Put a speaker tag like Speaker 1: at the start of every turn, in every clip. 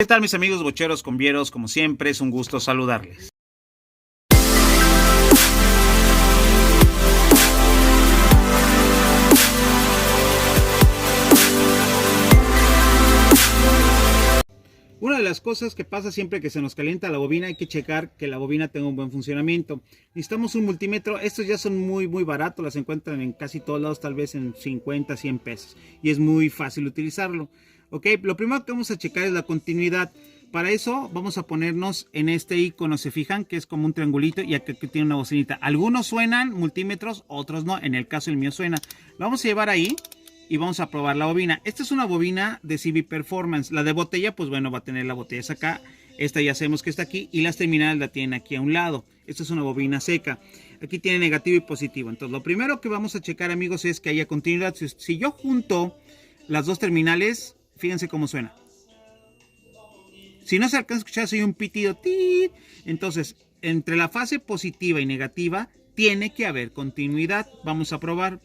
Speaker 1: ¿Qué tal, mis amigos bocheros convieros? Como siempre, es un gusto saludarles. Una de las cosas que pasa siempre que se nos calienta la bobina, hay que checar que la bobina tenga un buen funcionamiento. Necesitamos un multímetro. Estos ya son muy baratos, las encuentran en casi todos lados, tal vez en 50, 100 pesos. Y es muy fácil utilizarlo. Ok, lo primero que vamos a checar es la continuidad. Para eso vamos a ponernos en este icono, se fijan que es como un triangulito y aquí tiene una bocinita. Algunos suenan multímetros, otros no. En el caso el mío suena. Lo vamos a llevar ahí y vamos a probar la bobina. Esta es una bobina de CB Performance. La de botella, pues bueno, va a tener la botella acá. Esta ya sabemos que está aquí y las terminales la tienen aquí a un lado. Esta es una bobina seca. Aquí tiene negativo y positivo. Entonces lo primero que vamos a checar, amigos, es que haya continuidad. Si yo junto las dos terminales, fíjense cómo suena. Si no se alcanza a escuchar, soy un pitido. ¡Tit! Entonces, entre la fase positiva y negativa, tiene que haber continuidad. Vamos a probar.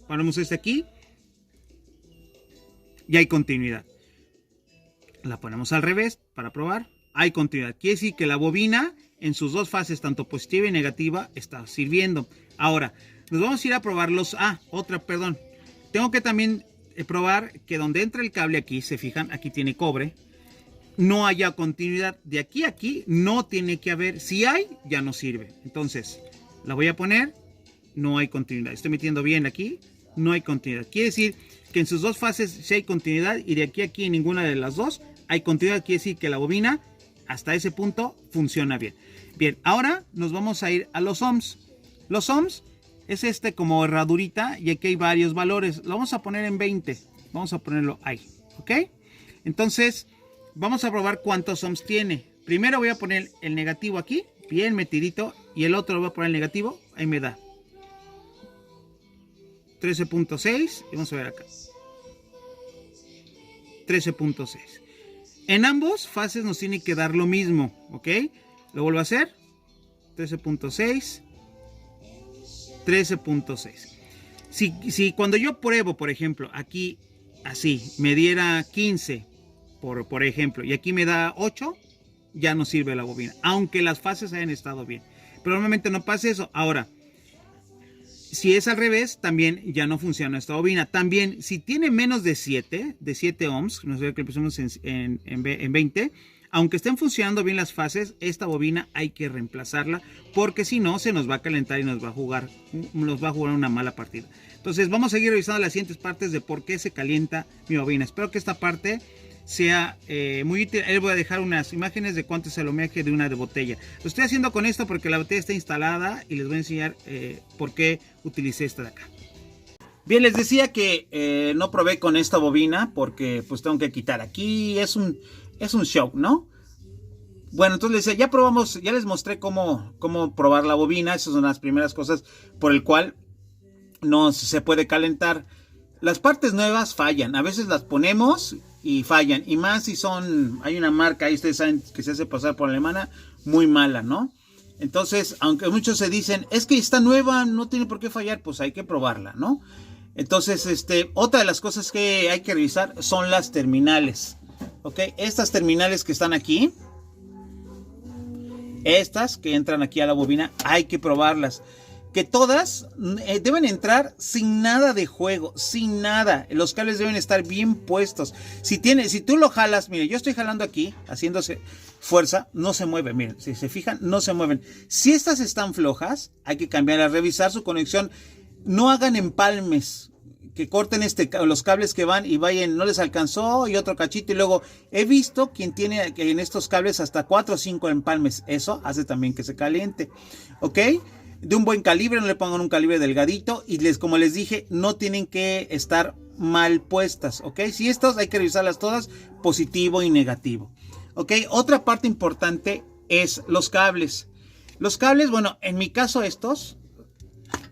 Speaker 1: Ponemos este aquí. Y hay continuidad. La ponemos al revés para probar. Hay continuidad. Quiere decir que la bobina en sus dos fases, tanto positiva y negativa, está sirviendo. Ahora, nos vamos a ir a probar los... perdón. Tengo que también probar que donde entra el cable aquí, se fijan, aquí tiene cobre. No haya continuidad. De aquí a aquí no tiene que haber. Si hay, ya no sirve. Entonces, la voy a poner. No hay continuidad. Estoy metiendo bien aquí. No hay continuidad. Quiere decir que en sus dos fases sí hay continuidad y de aquí a aquí en ninguna de las dos hay continuidad. Quiere decir que la bobina hasta ese punto funciona bien. Bien, ahora nos vamos a ir a los ohms. Los ohms es como herradurita y aquí hay varios valores. Lo vamos a poner en 20. Vamos a ponerlo ahí. ¿Ok? Entonces, vamos a probar cuántos ohms tiene. Primero voy a poner el negativo aquí, bien metidito, y el otro lo voy a poner el negativo. Ahí me da 13.6 y vamos a ver acá 13.6. En ambos fases nos tiene que dar lo mismo, ¿ok? Lo vuelvo a hacer. 13.6 13.6. Si cuando yo pruebo, por ejemplo, aquí así me diera 15 por ejemplo, y aquí me da 8, ya no sirve la bobina, aunque las fases hayan estado bien. Pero normalmente no pasa eso. Ahora, si es al revés, también ya no funciona esta bobina. También, si tiene menos de 7 ohms, no sé que empezamos en 20, aunque estén funcionando bien las fases, esta bobina hay que reemplazarla, porque si no, se nos va a calentar y nos va a jugar una mala partida. Entonces, vamos a seguir revisando las siguientes partes de por qué se calienta mi bobina. Espero que esta parte sea muy útil. Les voy a dejar unas imágenes de cuánto es el ohmiaje de una de botella. Lo estoy haciendo con esto porque la botella está instalada y les voy a enseñar por qué utilicé esta de acá. Bien, les decía que no probé con esta bobina porque pues tengo que quitar aquí. Es un shock, ¿no? Bueno, entonces les decía, ya probamos, ya les mostré cómo probar la bobina. Esas son las primeras cosas por el cual no se puede calentar. Las partes nuevas fallan, a veces las ponemos y fallan, y más si hay una marca ahí, ustedes saben que se hace pasar por alemana, muy mala, ¿no? Entonces, aunque muchos se dicen, es que está nueva, no tiene por qué fallar, pues hay que probarla, ¿no? Entonces, otra de las cosas que hay que revisar son las terminales, ¿ok? Estas terminales que están aquí, estas que entran aquí a la bobina, hay que probarlas. Que todas deben entrar sin nada de juego, sin nada. Los cables deben estar bien puestos. Si tú lo jalas, mire, yo estoy jalando aquí, haciéndose fuerza, no se mueve. Miren, si se fijan, no se mueven. Si estas están flojas, hay que cambiarlas, revisar su conexión. No hagan empalmes, que corten los cables que van y vayan, no les alcanzó y otro cachito. Y luego he visto quien tiene en estos cables hasta 4 o 5 empalmes. Eso hace también que se caliente, ¿ok? De un buen calibre, no le pongan un calibre delgadito y como les dije, no tienen que estar mal puestas, ¿ok? Si estas hay que revisarlas todas, positivo y negativo, ¿ok? Otra parte importante es los cables. Los cables, bueno, en mi caso estos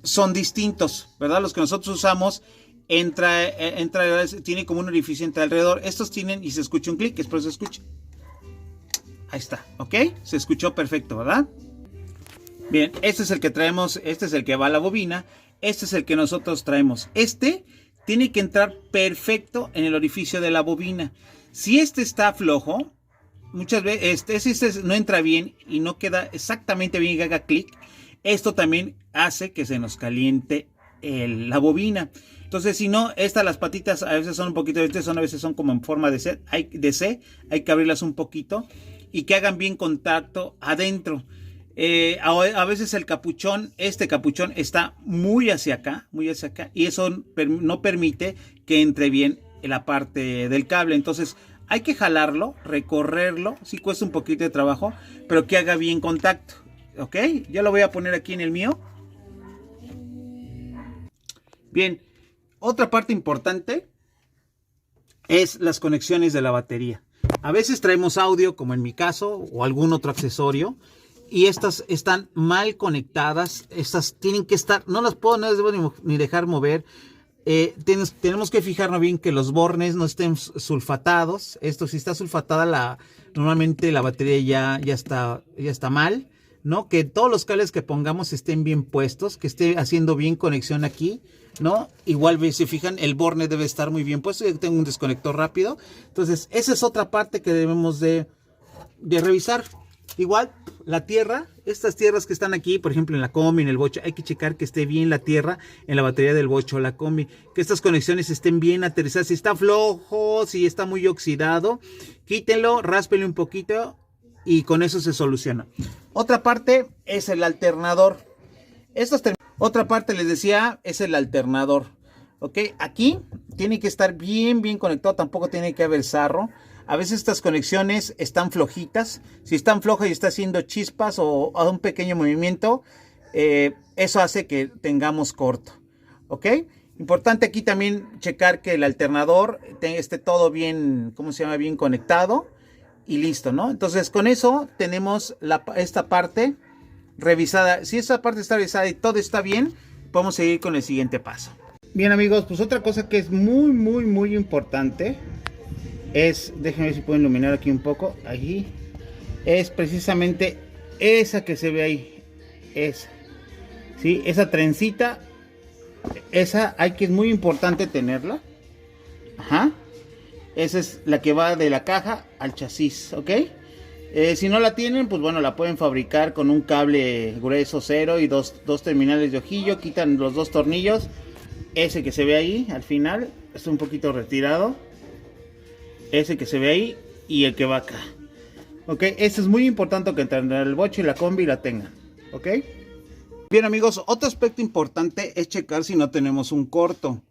Speaker 1: son distintos, ¿verdad? Los que nosotros usamos tiene como un orificio entre alrededor. Estos tienen y se escucha un clic, espero se escuche. Ahí está, ¿ok? Se escuchó perfecto, ¿verdad? Bien, este es el que traemos, este es el que va a la bobina, este es el que nosotros traemos. Este tiene que entrar perfecto en el orificio de la bobina. Si este está flojo, muchas veces este no entra bien y no queda exactamente bien y haga clic, esto también hace que se nos caliente la bobina. Entonces, si no, las patitas a veces son un poquito, a veces son como en forma de C, hay que abrirlas un poquito y que hagan bien contacto adentro. A veces el capuchón, capuchón está muy hacia acá, y eso no permite que entre bien la parte del cable. Entonces hay que jalarlo, recorrerlo, sí cuesta un poquito de trabajo, pero que haga bien contacto. Ok, ya lo voy a poner aquí en el mío. Bien, otra parte importante es las conexiones de la batería. A veces traemos audio, como en mi caso, o algún otro accesorio, y estas están mal conectadas. Estas tienen que estar, no las debo ni dejar mover. Tenemos que fijarnos bien que los bornes no estén sulfatados. Esto, si está sulfatada, normalmente la batería ya está mal, ¿no? Que todos los cables que pongamos estén bien puestos, que esté haciendo bien conexión aquí, ¿no? Igual, si fijan, el borne debe estar muy bien puesto. Yo tengo un desconector rápido. Entonces, esa es otra parte que debemos de revisar. Igual, la tierra, estas tierras que están aquí, por ejemplo en la combi, en el bocho, hay que checar que esté bien la tierra en la batería del bocho o la combi, que estas conexiones estén bien aterrizadas. Si está flojo, si está muy oxidado, quítenlo, ráspele un poquito y con eso se soluciona. Otra parte es el alternador. Otra parte, les decía, es el alternador. Ok, aquí tiene que estar bien conectado, tampoco tiene que haber sarro. A veces estas conexiones están flojitas. Si están flojas y está haciendo chispas o un pequeño movimiento, eso hace que tengamos corto. ¿Ok? Importante aquí también checar que el alternador esté todo bien, bien conectado y listo, ¿no? Entonces con eso tenemos esta parte revisada. Si esta parte está revisada y todo está bien, podemos seguir con el siguiente paso. Bien, amigos, pues otra cosa que es muy importante es, déjenme ver si puedo iluminar aquí un poco, allí, es precisamente esa que se ve ahí, ¿sí? Esa trencita, es muy importante tenerla. Ajá. Esa es la que va de la caja al chasis, ¿ok? Si no la tienen, pues bueno, la pueden fabricar con un cable grueso 0 y dos terminales de ojillo. Quitan los 2 tornillos. Ese que se ve ahí al final está un poquito retirado. Ese que se ve ahí y el que va acá. Ok, eso es muy importante, que entre el bocho y la combi la tengan. Ok. Bien, amigos, otro aspecto importante es checar si no tenemos un corto.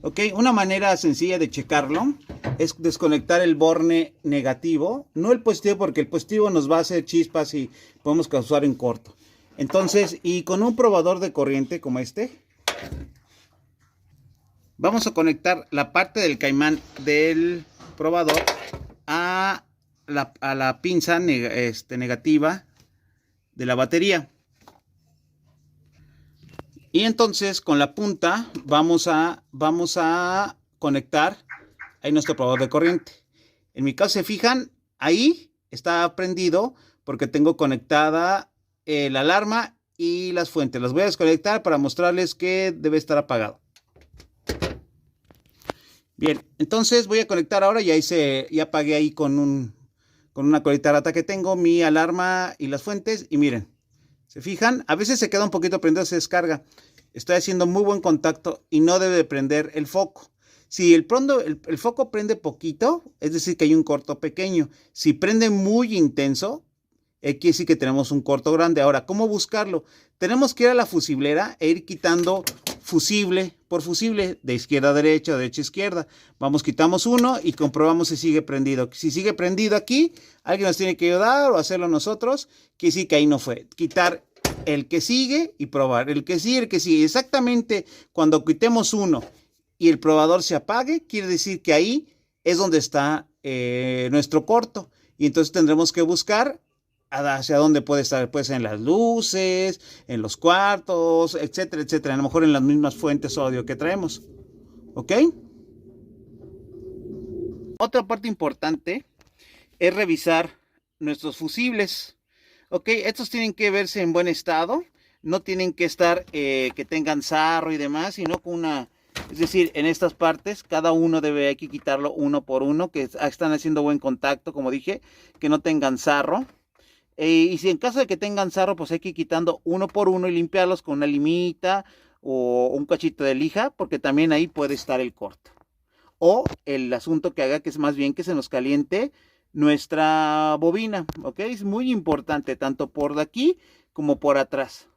Speaker 1: Ok, una manera sencilla de checarlo es desconectar el borne negativo, no el positivo, porque el positivo nos va a hacer chispas y podemos causar un corto. Entonces, y con un probador de corriente como este, vamos a conectar la parte del caimán del probador a la pinza negativa de la batería. Y entonces con la punta vamos a conectar ahí nuestro probador de corriente. En mi caso, se fijan, ahí está prendido porque tengo conectada la alarma y las fuentes. Las voy a desconectar para mostrarles que debe estar apagado. Bien, entonces voy a conectar ahora, ya apagué ahí con una colita rata que tengo mi alarma y las fuentes, y miren, se fijan, a veces se queda un poquito prendido, se descarga. Estoy haciendo muy buen contacto y no debe de prender el foco. Si el foco prende poquito, es decir que hay un corto pequeño. Si prende muy intenso, quiere decir que tenemos un corto grande. Ahora, ¿cómo buscarlo? Tenemos que ir a la fusiblera e ir quitando fusible por fusible, de izquierda a derecha, de derecha a izquierda. Vamos, quitamos uno y comprobamos si sigue prendido. Si sigue prendido aquí, alguien nos tiene que ayudar o hacerlo nosotros. Quiere decir que ahí no fue. Quitar el que sigue y probar. El que sigue. Exactamente cuando quitemos uno y el probador se apague, quiere decir que ahí es donde está nuestro corto. Y entonces tendremos que buscar hacia dónde puede estar. Puede ser en las luces, en los cuartos, etcétera, etcétera. A lo mejor en las mismas fuentes audio que traemos. ¿Ok? Otra parte importante es revisar nuestros fusibles. Ok, estos tienen que verse en buen estado. No tienen que estar que tengan sarro y demás, sino con Es decir, en estas partes, cada uno hay que quitarlo uno por uno, que están haciendo buen contacto, como dije, que no tengan sarro. Y si en caso de que tengan sarro, pues hay que ir quitando uno por uno y limpiarlos con una limita o un cachito de lija, porque también ahí puede estar el corto. O el asunto que haga que es más bien que se nos caliente nuestra bobina, ¿ok? Es muy importante, tanto por de aquí como por atrás.